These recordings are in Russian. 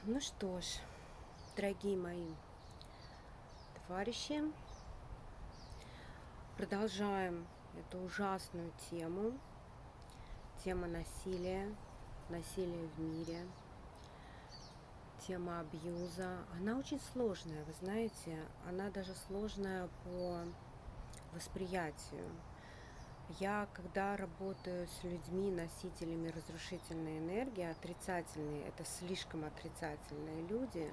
Ну что ж, дорогие мои товарищи, продолжаем эту ужасную тему, тема насилия, насилия в мире, тема абьюза. Она очень сложная, вы знаете, она даже сложная по восприятию. Я, когда работаю с людьми, носителями разрушительной энергии, отрицательные, это слишком отрицательные люди,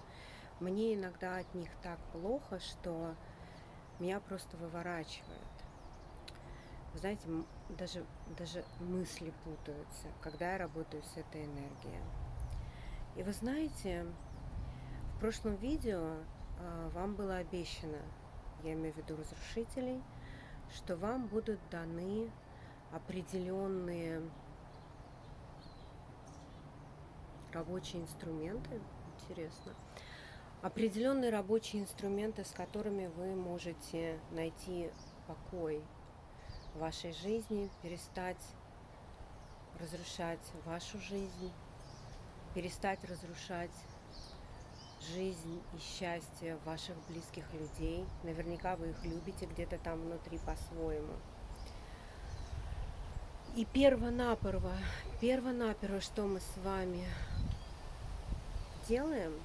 мне иногда от них так плохо, что меня просто выворачивает. Вы знаете, даже мысли путаются, когда я работаю с этой энергией. И вы знаете, в прошлом видео вам было обещано, я имею в виду разрушителей, что вам будут даны определенные рабочие инструменты. Интересно. Определенные рабочие инструменты, с которыми вы можете найти покой в вашей жизни, перестать разрушать вашу жизнь, перестать разрушать жизнь и счастье ваших близких людей. Наверняка вы их любите где-то там внутри по-своему. И перво-наперво, что мы с вами делаем,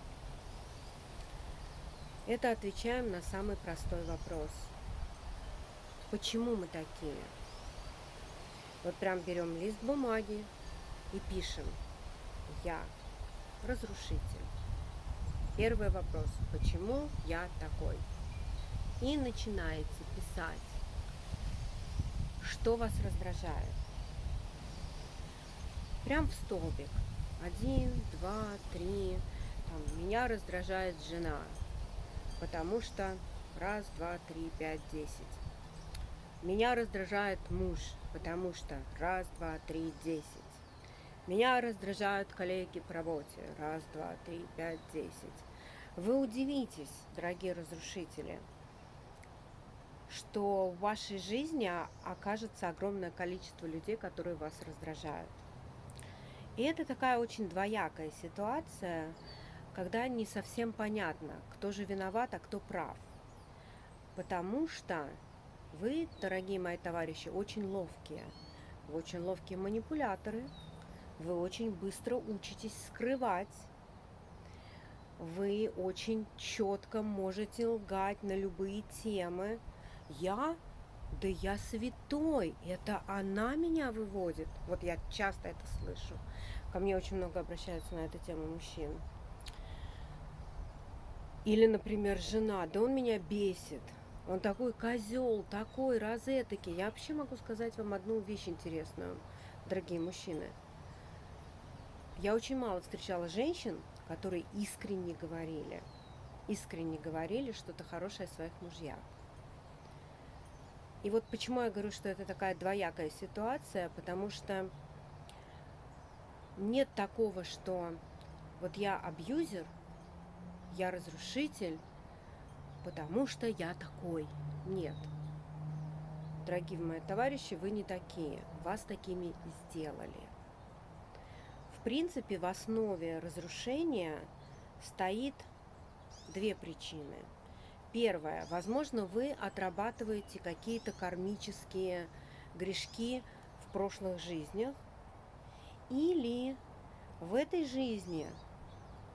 это отвечаем на самый простой вопрос. Почему мы такие? Вот прям берем лист бумаги и пишем: я разрушитель. Первый вопрос: почему я такой? И начинаете писать, что вас раздражает. Прям в столбик. 1, 2, 3. Меня раздражает жена, потому что раз, два, три, пять, 10. Меня раздражает муж, потому что раз, два, три, 10. Меня раздражают коллеги по работе. Раз, два, три, пять, 10. Вы удивитесь, дорогие разрушители, что в вашей жизни окажется огромное количество людей, которые вас раздражают. И это такая очень двоякая ситуация, когда не совсем понятно, кто же виноват, а кто прав. Потому что вы, дорогие мои товарищи, очень ловкие. Вы очень ловкие манипуляторы. Вы очень быстро учитесь скрывать. Вы очень четко можете лгать на любые темы. Да я святой, это она меня выводит. Вот я часто это слышу. Ко мне очень много обращаются на эту тему мужчин. Или, например, жена: да он меня бесит. Он такой козел, такой, розетки. Я вообще могу сказать вам одну вещь интересную, дорогие мужчины. Я очень мало встречала женщин, которые искренне говорили что-то хорошее о своих мужьях. И вот почему я говорю, что это такая двоякая ситуация, потому что нет такого, что вот я абьюзер, я разрушитель, потому что я такой. Нет. Дорогие мои товарищи, вы не такие. Вас такими сделали. В принципе, в основе разрушения стоит две причины. Первое. Возможно, вы отрабатываете какие-то кармические грешки в прошлых жизнях, или в этой жизни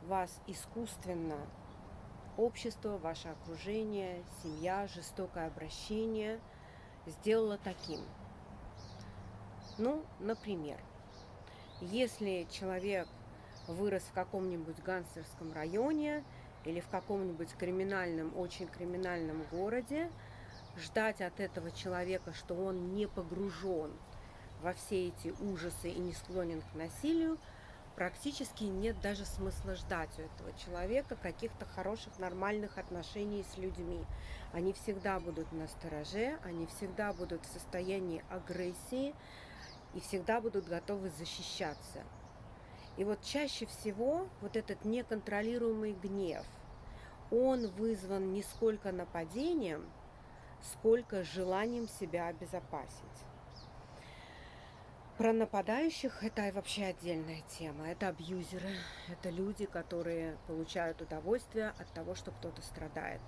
вас искусственно общество, ваше окружение, семья, жестокое обращение сделало таким. Ну, например, если человек вырос в каком-нибудь гангстерском районе или в каком-нибудь криминальном, очень криминальном городе, ждать от этого человека, что он не погружен во все эти ужасы и не склонен к насилию, практически нет даже смысла ждать у этого человека каких-то хороших, нормальных отношений с людьми. Они всегда будут настороже, они всегда будут в состоянии агрессии и всегда будут готовы защищаться. И вот чаще всего вот этот неконтролируемый гнев, он вызван не сколько нападением, сколько желанием себя обезопасить. Про нападающих это вообще отдельная тема. Это абьюзеры, это люди, которые получают удовольствие от того, что кто-то страдает.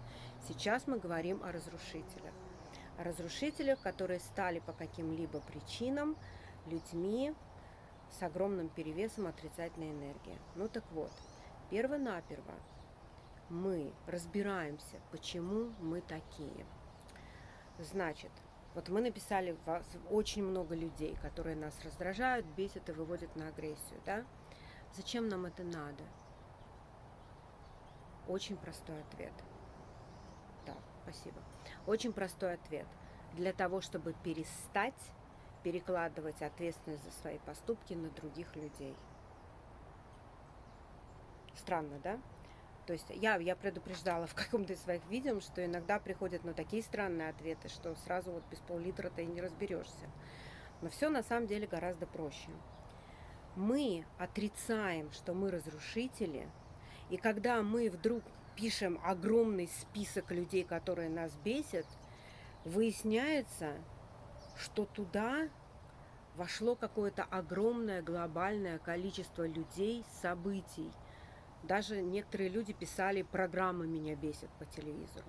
Сейчас мы говорим о разрушителях. О разрушителях, которые стали по каким-либо причинам людьми с огромным перевесом отрицательной энергии. Ну так вот, перво-наперво мы разбираемся, почему мы такие. Значит, вот мы написали очень много людей, которые нас раздражают, бесят и выводят на агрессию, да? Зачем нам это надо? Очень простой ответ. Да, спасибо. Очень простой ответ. Для того, чтобы перестать перекладывать ответственность за свои поступки на других людей. Странно, да? То есть я предупреждала в каком-то из своих видео, что иногда приходят такие странные ответы, что сразу вот без пол-литра ты и не разберешься. Но все на самом деле гораздо проще. Мы отрицаем, что мы разрушители, и когда мы вдруг пишем огромный список людей, которые нас бесят, выясняется, что туда вошло какое-то огромное глобальное количество людей, событий. Даже некоторые люди писали: программы меня бесят по телевизору.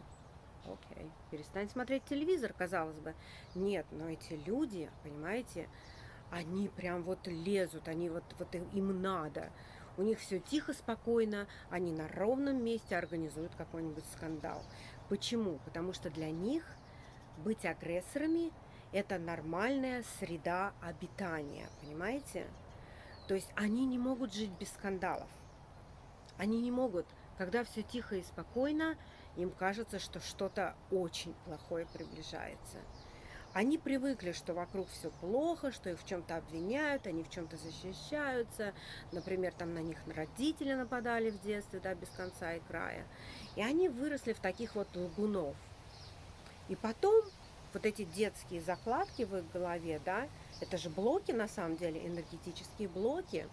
Окей, перестань смотреть телевизор, казалось бы. Нет, но эти люди, понимаете, они прям вот лезут, они вот им надо. У них все тихо, спокойно, они на ровном месте организуют какой-нибудь скандал. Почему? Потому что для них быть агрессорами – это нормальная среда обитания, понимаете? То есть они не могут жить без скандалов. Они не могут, когда все тихо и спокойно, им кажется, что что-то очень плохое приближается. Они привыкли, что вокруг все плохо, что их в чем-то обвиняют, они в чем-то защищаются. Например, там на них родители нападали в детстве, да, без конца и края. И они выросли в таких вот лгунов. И потом вот эти детские закладки в их голове, да, это же блоки на самом деле, энергетические блоки.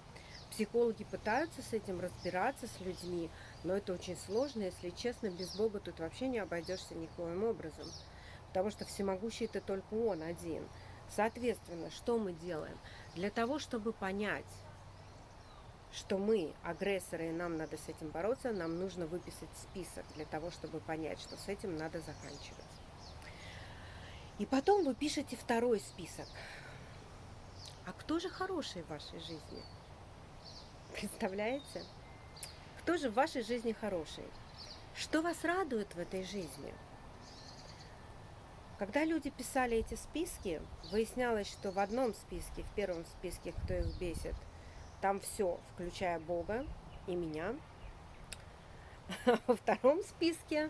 Психологи пытаются с этим разбираться, с людьми, но это очень сложно, если честно, без Бога тут вообще не обойдешься никоим образом. Потому что всемогущий это только Он один. Соответственно, что мы делаем? Для того, чтобы понять, что мы агрессоры и нам надо с этим бороться, нам нужно выписать список для того, чтобы понять, что с этим надо заканчивать. И потом вы пишете второй список. А кто же хороший в вашей жизни? Представляете? Кто же в вашей жизни хороший? Что вас радует в этой жизни? Когда люди писали эти списки, выяснялось, что в одном списке, в первом списке, кто их бесит, там все, включая Бога и меня. А во втором списке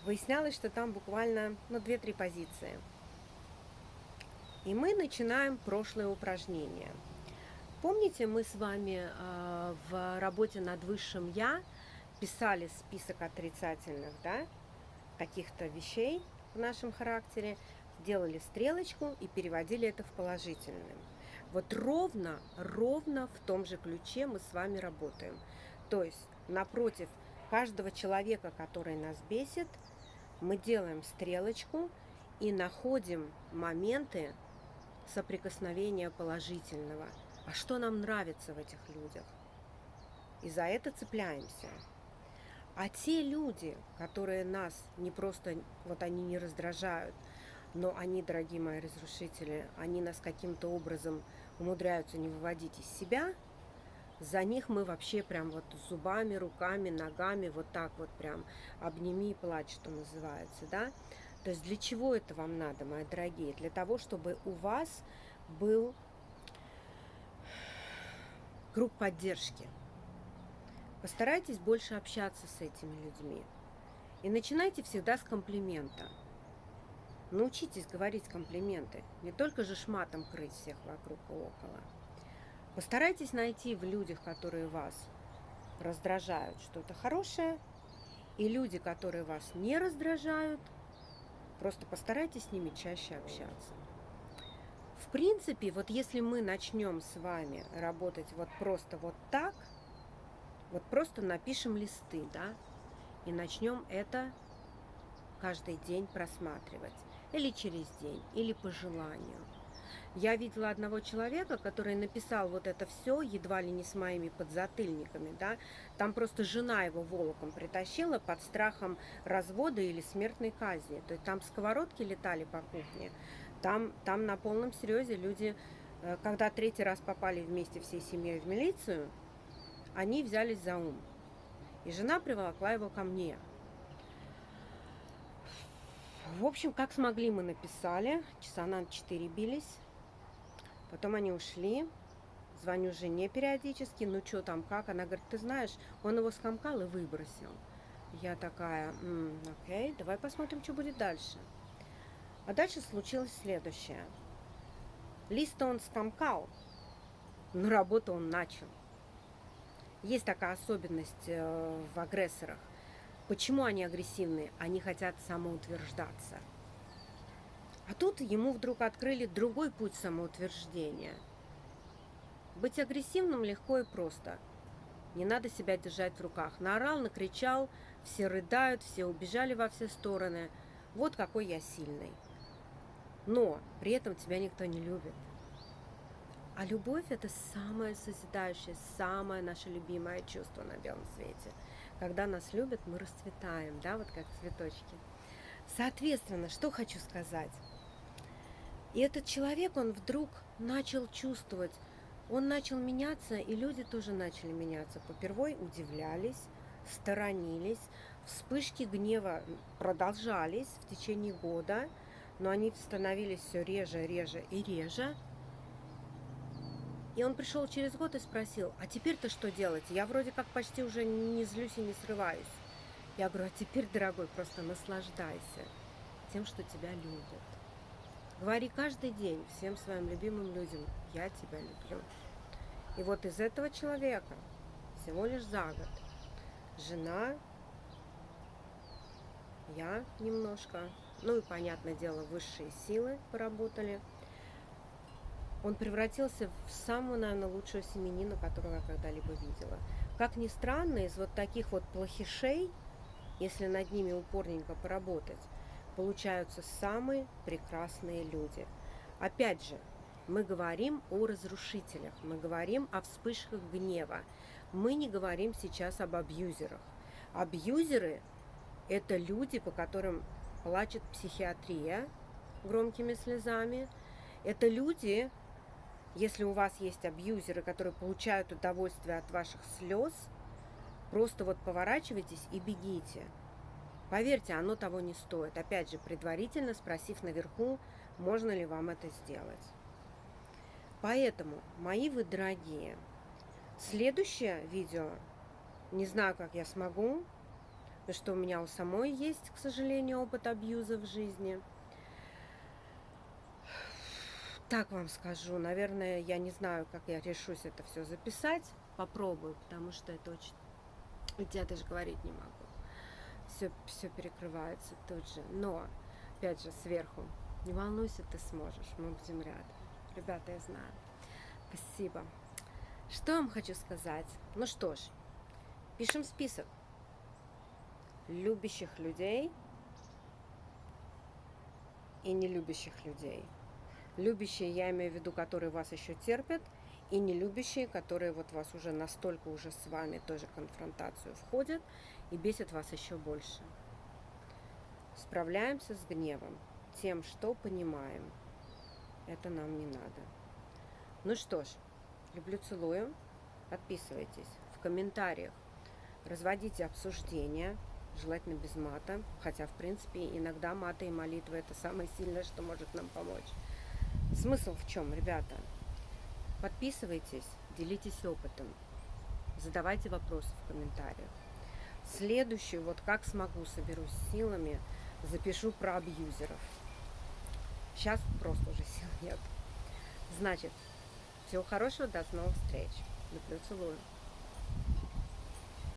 выяснялось, что там буквально 2-3 позиции. И мы начинаем прошлое упражнение. Помните, мы с вами в работе над высшим Я писали список отрицательных, да, каких-то вещей в нашем характере, делали стрелочку и переводили это в положительное. Вот ровно в том же ключе мы с вами работаем. То есть напротив каждого человека, который нас бесит, мы делаем стрелочку и находим моменты соприкосновения положительного. А что нам нравится в этих людях? И за это цепляемся. А те люди, которые нас не просто, вот они не раздражают, но они, дорогие мои разрушители, они нас каким-то образом умудряются не выводить из себя, за них мы вообще прям вот зубами, руками, ногами, вот так вот прям обними и плачь, что называется, да? То есть для чего это вам надо, мои дорогие? Для того, чтобы у вас был круг поддержки. Постарайтесь больше общаться с этими людьми. И начинайте всегда с комплимента. Научитесь говорить комплименты. Не только же шматом крыть всех вокруг и около. Постарайтесь найти в людях, которые вас раздражают, что-то хорошее. И люди, которые вас не раздражают, просто постарайтесь с ними чаще общаться. В принципе, вот если мы начнем с вами работать вот просто вот так, вот просто напишем листы, да, и начнем это каждый день просматривать. Или через день, или по желанию. Я видела одного человека, который написал вот это все едва ли не с моими подзатыльниками, да. Там просто жена его волоком притащила под страхом развода или смертной казни. То есть там сковородки летали по кухне. Там на полном серьезе люди, когда третий раз попали вместе всей семьей в милицию, они взялись за ум. И жена приволокла его ко мне. В общем, как смогли, мы написали. Часа на 4 бились. Потом они ушли. Звоню жене периодически. Ну, что там, как? Она говорит, ты знаешь, он его скомкал и выбросил. Я такая, окей, давай посмотрим, что будет дальше. А дальше случилось следующее. Лист он скомкал, но работу он начал. Есть такая особенность в агрессорах. Почему они агрессивные? Они хотят самоутверждаться. А тут ему вдруг открыли другой путь самоутверждения. Быть агрессивным легко и просто. Не надо себя держать в руках. Наорал, накричал, все рыдают, все убежали во все стороны. Вот какой я сильный. Но при этом тебя никто не любит. А любовь – это самое созидающее, самое наше любимое чувство на белом свете. Когда нас любят, мы расцветаем, да, вот как цветочки. Соответственно, что хочу сказать. И этот человек, он вдруг начал чувствовать, он начал меняться, и люди тоже начали меняться. Попервой удивлялись, сторонились, вспышки гнева продолжались в течение года, но они становились все реже, реже и реже. И он пришел через год и спросил, а теперь-то что делать? Я вроде как почти уже не злюсь и не срываюсь. Я говорю, а теперь, дорогой, просто наслаждайся тем, что тебя любят. Говори каждый день всем своим любимым людям, я тебя люблю. И вот из этого человека всего лишь за год жена, я немножко, ну и, понятное дело, высшие силы поработали. Он превратился в самую, наверное, лучшую семьянина, которую я когда-либо видела. Как ни странно, из вот таких вот плохишей, если над ними упорненько поработать, получаются самые прекрасные люди. Опять же, мы говорим о разрушителях, мы говорим о вспышках гнева. Мы не говорим сейчас об абьюзерах. Абьюзеры – это люди, по которым плачет психиатрия громкими слезами. Это люди, если у вас есть абьюзеры, которые получают удовольствие от ваших слез, просто вот поворачивайтесь и бегите. Поверьте, оно того не стоит. Опять же, предварительно спросив наверху, можно ли вам это сделать. Поэтому, мои вы дорогие, следующее видео, не знаю, как я смогу, потому что у меня у самой есть, к сожалению, опыт абьюза в жизни. Так вам скажу, наверное, я не знаю, как я решусь это все записать. Попробую, потому что это очень... Я даже говорить не могу. Все перекрывается тут же. Но, опять же, сверху. Не волнуйся, ты сможешь. Мы будем рядом. Ребята, я знаю. Спасибо. Что я вам хочу сказать? Ну что ж, пишем список любящих людей и нелюбящих людей. Любящие, я имею в виду, которые вас еще терпят, и нелюбящие, которые вот вас уже настолько уже с вами тоже конфронтацию входят и бесят вас еще больше. Справляемся с гневом тем, что понимаем. Это нам не надо. Ну что ж, люблю, целую. Подписывайтесь. В комментариях разводите обсуждения, желательно без мата. Хотя, в принципе, иногда маты и молитвы – это самое сильное, что может нам помочь. Смысл в чем, ребята? Подписывайтесь, делитесь опытом, задавайте вопросы в комментариях. Следующую, вот как смогу, соберусь силами, запишу про абьюзеров. Сейчас просто уже сил нет. Значит, всего хорошего, до новых встреч. Люблю, целую.